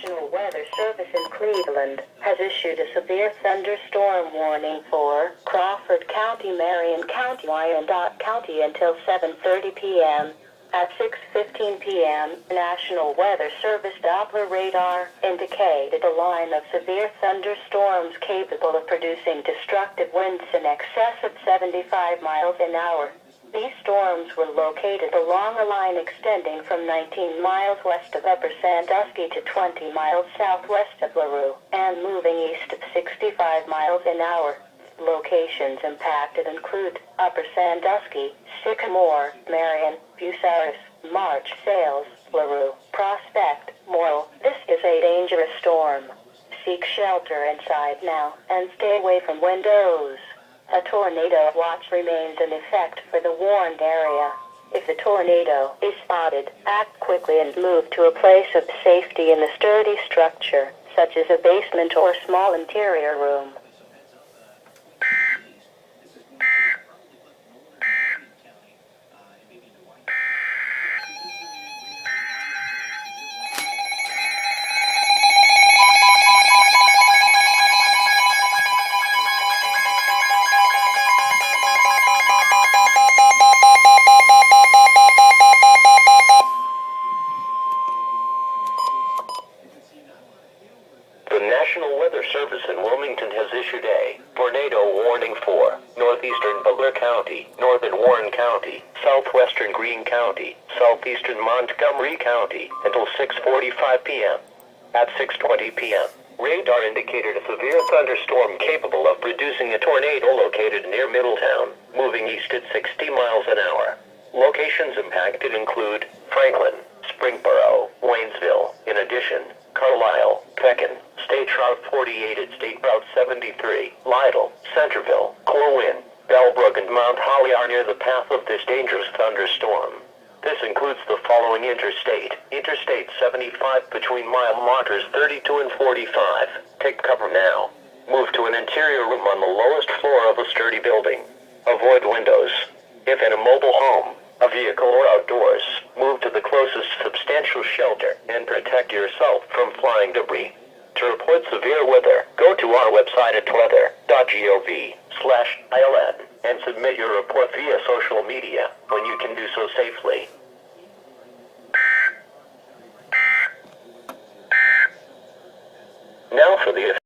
National Weather Service in Cleveland has issued a severe thunderstorm warning for Crawford County, Marion County, Wyandotte County until 7:30 p.m. At 6:15 p.m., National Weather Service Doppler radar indicated a line of severe thunderstorms capable of producing destructive winds in excess of 75 miles an hour. These storms were located along a line extending from 19 miles west of Upper Sandusky to 20 miles southwest of LaRue, and moving east at 65 miles an hour. Locations impacted include Upper Sandusky, Sycamore, Marion, Bucyrus, March, Sales, LaRue, Prospect, Morrill. This is a dangerous storm. Seek shelter inside now and stay away from windows. A tornado watch remains in effect for the warned area. If the tornado is spotted, act quickly and move to a place of safety in a sturdy structure, such as a basement or small interior room. The National Weather Service in Wilmington has issued a tornado warning for northeastern Butler County, northern Warren County, southwestern Greene County, southeastern Montgomery County until 6:45 p.m. At 6:20 p.m., radar indicated a severe thunderstorm capable of producing a tornado located near Middletown, moving east at 60 miles an hour. Locations impacted include Franklin, Springboro, Waynesville. In addition, Carlisle, Pekin, State Route 48 at State Route 73, Lytle, Centerville, Corwin, Bellbrook, and Mount Holly are near the path of this dangerous thunderstorm. This includes the following interstate. Interstate 75 between mile markers 32 and 45. Take cover now. Move to an interior room on the lowest floor of a sturdy building. Avoid windows. If in a mobile home, a vehicle, or outdoors, move to the closest substantial shelter and protect yourself from flying debris. To report severe weather, go to our website at weather.gov/ILN and submit your report via social media when you can do so safely. Now for the